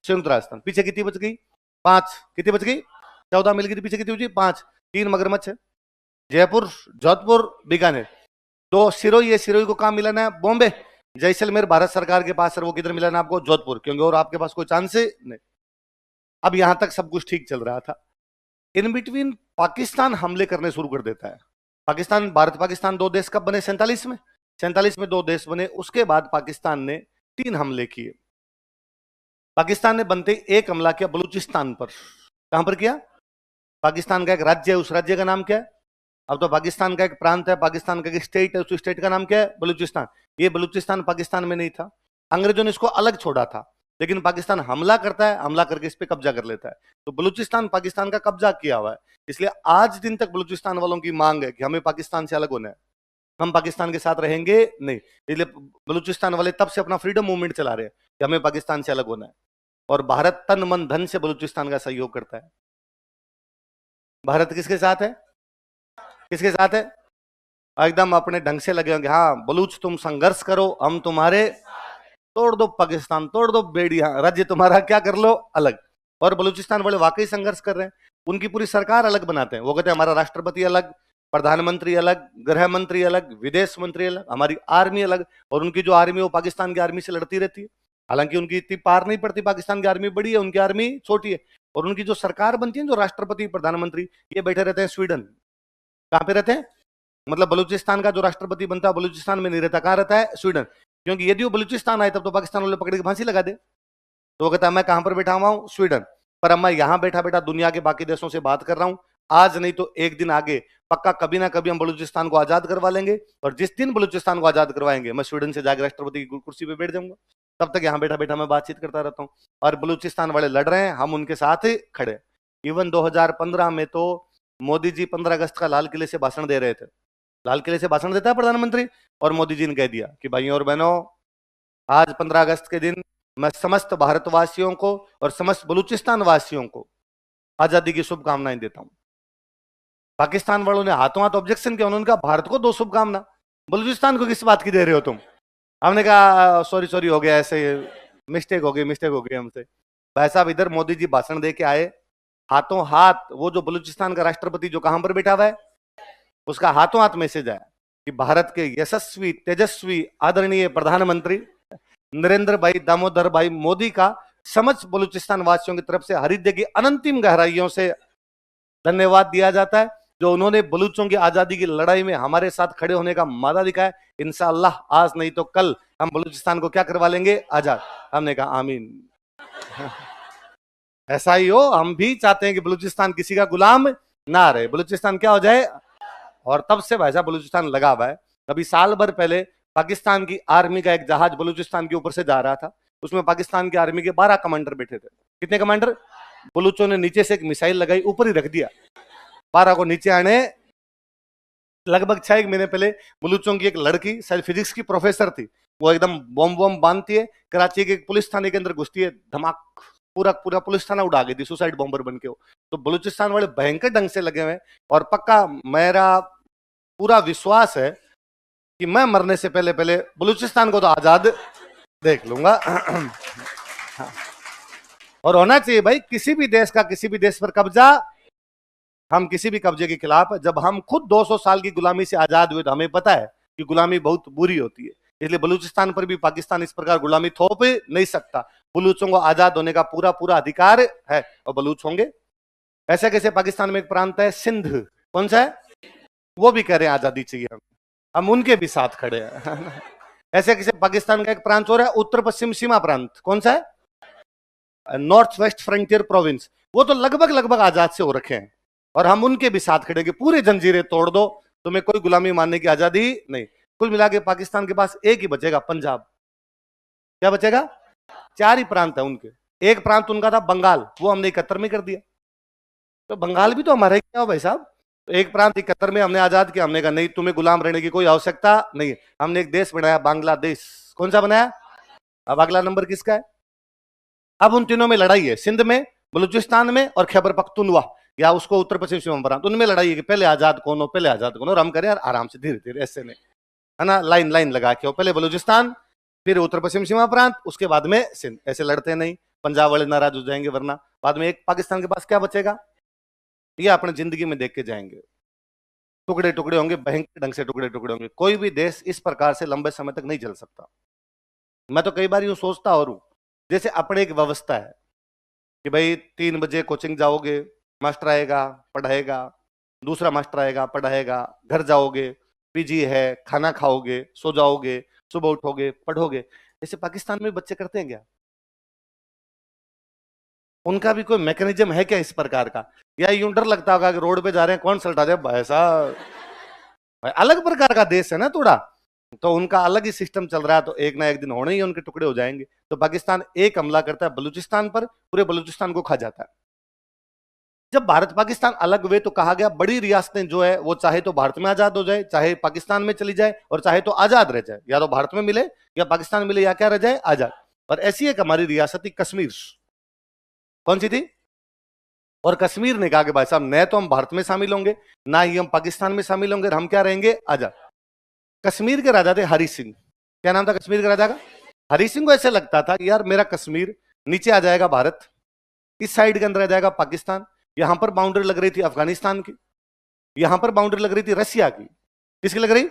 संयुक्त राजस्थान। पीछे कितनी बच गई? 5। कितनी बच गई? 14 मिल गई, पीछे कितनी बची? 5। 3 मगरमच्छ है, जयपुर, जोधपुर, बीकानेर। तो सिरोही है, सिरोही को कहां मिलाना है? बॉम्बे। जैसलमेर भारत सरकार के पास है, वो किधर मिलाना है आपको? जोधपुर, क्योंकि और आपके पास कोई चांस है नहीं। अब यहां तक सब कुछ ठीक चल रहा था। इन बिटवीन पाकिस्तान हमले करने शुरू कर देता है। पाकिस्तान, भारत पाकिस्तान 2 देश कब बने? 47 में। 47 में 2 देश बने। उसके बाद पाकिस्तान ने 3 हमले किए। पाकिस्तान ने बनते एक हमला किया बलूचिस्तान पर। कहां पर किया? पाकिस्तान का एक राज्य है, उस राज्य का नाम क्या है? अब तो पाकिस्तान का एक प्रांत है, पाकिस्तान का एक स्टेट है, उस स्टेट का नाम क्या है? बलूचिस्तान। ये बलूचिस्तान पाकिस्तान में नहीं था, अंग्रेजों ने इसको अलग छोड़ा था। लेकिन पाकिस्तान हमला करता है, हमला करके इस पे कब्जा कर लेता है। तो बलूचिस्तान पाकिस्तान का कब्जा किया हुआ है। इसलिए आज दिन तक बलूचिस्तान वालों की मांग है कि हमें पाकिस्तान से अलग होना है, हम पाकिस्तान के साथ रहेंगे नहीं। इसलिए बलूचिस्तान वाले तब से अपना फ्रीडम मूवमेंट चला रहे हैं कि हमें पाकिस्तान से अलग होना है। और भारत तन मन धन से बलूचिस्तान का सहयोग करता है। भारत किसके साथ है? किसके साथ है? एकदम अपने ढंग से लगे होंगे, हाँ बलूच तुम संघर्ष करो, हम तुम्हारे, तोड़ दो पाकिस्तान, तोड़ दो बेड़ियां, राज्य तुम्हारा क्या कर लो अलग। और बलूचिस्तान वाले वाकई संघर्ष कर रहे हैं। उनकी पूरी सरकार अलग बनाते हैं। वो कहते हैं हमारा राष्ट्रपति अलग, प्रधानमंत्री अलग, गृह मंत्री अलग, विदेश मंत्री अलग, हमारी आर्मी अलग। और उनकी जो आर्मी वो पाकिस्तान की आर्मी से लड़ती रहती है। हालांकि उनकी इतनी पार नहीं पड़ती, पाकिस्तान की आर्मी बड़ी है, उनकी आर्मी छोटी है। और उनकी जो सरकार बनती है, जो राष्ट्रपति प्रधानमंत्री, ये बैठे रहते हैं स्वीडन। कहां पे रहते हैं? मतलब बलूचिस्तान का जो राष्ट्रपति बनता है बलूचिस्तान में नहीं रहता, कहां रहता है? स्वीडन। क्योंकि यदि वो बलूचिस्तान आए तब तो पाकिस्तान वाले पकड़ के फांसी लगा दे। तो वो कहता है मैं कहां पर बैठा हुआ हूं? स्वीडन। पर अब मैं यहां बैठा बैठा दुनिया के बाकी देशों से बात कर रहा हूं। आज नहीं तो एक दिन आगे पक्का कभी ना कभी हम बलूचिस्तान को आजाद करवा लेंगे। और जिस दिन बलूचिस्तान को आजाद करवाएंगे, मैं स्वीडन से जाकर राष्ट्रपति की कुर्सी पे बैठ जाऊंगा। तब तक यहां बैठा बैठा मैं बातचीत करता रहता हूं। और बलूचिस्तान वाले लड़ रहे हैं, हम उनके साथ ही खड़े। इवन 2015 में तो मोदी जी 15 अगस्त का लाल किले से भाषण दे रहे थे। लाल किले से भाषण देता है प्रधानमंत्री, और मोदी जी ने कह दिया कि भाइयों और बहनों, आज 15 अगस्त के दिन मैं समस्त भारतवासियों को और समस्त बलूचिस्तान वासियों को आजादी की शुभकामनाएं देता हूं। पाकिस्तान वालों ने हाथों हाथ ऑब्जेक्शन किया। उन्होंने कहा भारत को 2 शुभकामना, बलूचिस्तान को किस बात की दे रहे हो तुम? हमने कहा सॉरी सॉरी हो गया, ऐसे मिस्टेक हो गई हमसे। भाई साहब, इधर मोदी जी भाषण दे के आए, हाथों हाथ वो जो बलूचिस्तान का राष्ट्रपति जो कहां पर बैठा हुआ है, उसका हाथों हाथ मैसेज आया कि भारत के यशस्वी तेजस्वी आदरणीय प्रधानमंत्री नरेंद्र भाई दामोदर भाई मोदी का समस्त बलूचिस्तान वासियों की तरफ से हृदय की अनंतिम गहराइयों से धन्यवाद दिया जाता है, जो उन्होंने बलूचों की आजादी की लड़ाई में हमारे साथ खड़े होने का मादा दिखाया। इंशाअल्लाह आज नहीं तो कल हम बलूचिस्तान को क्या करवा लेंगे? आजाद। हमने कहा आमीन। ऐसा ही हो, हम भी चाहते हैं कि बलूचिस्तान किसी का गुलाम ना रहे, बलूचिस्तान क्या हो जाए। और तब से भाई साहब बलूचिस्तान लगा हुआ है। अभी साल भर पहले पाकिस्तान की आर्मी का एक जहाज बलूचिस्तान के ऊपर से जा रहा था। उसमें पाकिस्तान की आर्मी के 12 कमांडर बैठे थे। कितने कमांडर? बलूचों ने नीचे से एक मिसाइल लगाई, ऊपर ही रख दिया। 12 को नीचे आने लगभग 6 महीने पहले बलूचों की एक लड़की, शायद फिजिक्स की प्रोफेसर थी, वो एकदम बॉम्ब वॉम्ब बांधती है, कराची के पुलिस थाने के अंदर घुसती है, धमाक पूरा पूरा पुलिस थाना उड़ा गई थी, सुसाइड बॉम्बर बन के। तो बलूचिस्तान वाले भयंकर ढंग से लगे हुए। और पक्का मेरा पूरा विश्वास है कि मैं मरने से पहले पहले बलूचिस्तान को तो आजाद देख लूंगा। और होना चाहिए भाई, किसी भी देश का किसी भी देश पर कब्जा, हम किसी भी कब्जे के खिलाफ। जब हम खुद 200 साल की गुलामी से आजाद हुए तो हमें पता है कि गुलामी बहुत बुरी होती है। इसलिए बलूचिस्तान पर भी पाकिस्तान इस प्रकार गुलामी थोप नहीं सकता। बलूचों को आजाद होने का पूरा पूरा अधिकार है, और बलूच होंगे। ऐसे कैसे पाकिस्तान में एक प्रांत है सिंध, कौन सा है, वो भी कह रहे हैं आजादी चाहिए, हम उनके भी साथ खड़े हैं। ऐसे कैसे पाकिस्तान का एक प्रांत हो रहा है उत्तर पश्चिम सीमा प्रांत, कौन सा है, नॉर्थ वेस्ट फ्रंटियर प्रोविंस, वो तो लगभग लगभग आजाद से हो रखे हैं। और हम उनके भी साथ खड़े कि पूरे जंजीरें तोड़ दो, तुम्हें कोई गुलामी मानने की आजादी नहीं। कुल मिला के पाकिस्तान के पास एक ही बचेगा, पंजाब। क्या बचेगा? 4 ही प्रांत है उनके। एक प्रांत उनका था बंगाल, वो हमने 71 में कर दिया। तो बंगाल भी तो हमारा ही क्या हो भाई साहब। तो एक प्रांत 71 में हमने आजाद किया। हमने कहा नहीं, तुम्हें गुलाम रहने की कोई आवश्यकता नहीं। हमने एक देश बनाया, बांग्लादेश। कौन सा बनाया? अब अगला नंबर किसका है? अब उन तीनों में लड़ाई है, सिंध में, बलूचिस्तान में और खैबर पख्तूनख्वा, या उसको उत्तर पश्चिम सीमा प्रांत, उनमें लड़ाई है कि पहले आजाद कौन हो, पहले आजाद कौन हो। और हम करें यार आराम से, धीरे धीरे, ऐसे नहीं, है ना, लाइन लाइन लगा के हो, पहले बलूचिस्तान, फिर उत्तर पश्चिम सीमा प्रांत, उसके बाद में सिंध। ऐसे लड़ते नहीं। पंजाब वाले नाराज हो जाएंगे, वरना बाद में एक पाकिस्तान के पास क्या बचेगा? ये अपने जिंदगी में देख के जाएंगे, टुकड़े टुकड़े होंगे, भयंकर ढंग से टुकड़े टुकड़े होंगे। कोई भी देश इस प्रकार से लंबे समय तक नहीं चल सकता। मैं तो कई बार यूं सोचता और हूं, जैसे अपने एक व्यवस्था है कि भाई 3 बजे कोचिंग जाओगे, मास्टर आएगा पढ़ाएगा, दूसरा मास्टर आएगा पढ़ाएगा, घर जाओगे, पीजी है, खाना खाओगे, सो जाओगे, सुबह उठोगे, पढ़ोगे। जैसे पाकिस्तान में बच्चे करते हैं क्या? उनका भी कोई मैकेनिज्म है क्या इस प्रकार का? या यूं डर लगता होगा कि रोड पे जा रहे हैं, कौन सल्टा दे ऐसा? भाई अलग प्रकार का देश है ना थोड़ा, तो उनका अलग ही सिस्टम चल रहा है, तो एक ना एक दिन होने ही उनके टुकड़े हो जाएंगे। तो पाकिस्तान एक हमला करता है बलूचिस्तान पर, पूरे बलूचिस्तान को खा जाता है। जब भारत पाकिस्तान अलग हुए तो कहा गया बड़ी रियासतें जो है वो चाहे तो भारत में आजाद हो जाए, चाहे पाकिस्तान में चली जाए, और चाहे तो आजाद रह जाए, या तो भारत में मिले या पाकिस्तान में मिले, या क्या रह जाए, आजाद। और ऐसी एक हमारी रियासत थी कश्मीर। कौन सी थी? और कश्मीर ने कहा कि भाई साहब न तो हम भारत में शामिल होंगे, ना ही हम पाकिस्तान में शामिल होंगे, हम क्या रहेंगे, आजाद। कश्मीर के राजा थे हरी सिंह। क्या नाम था कश्मीर के राजा का? हरी सिंह को ऐसे लगता था कि यार मेरा कश्मीर नीचे आ जाएगा भारत, इस साइड के अंदर आ जाएगा पाकिस्तान, यहां पर बाउंड्री लग रही थी अफगानिस्तान की, यहां पर बाउंड्री लग रही थी रशिया की। किसकी लग रही?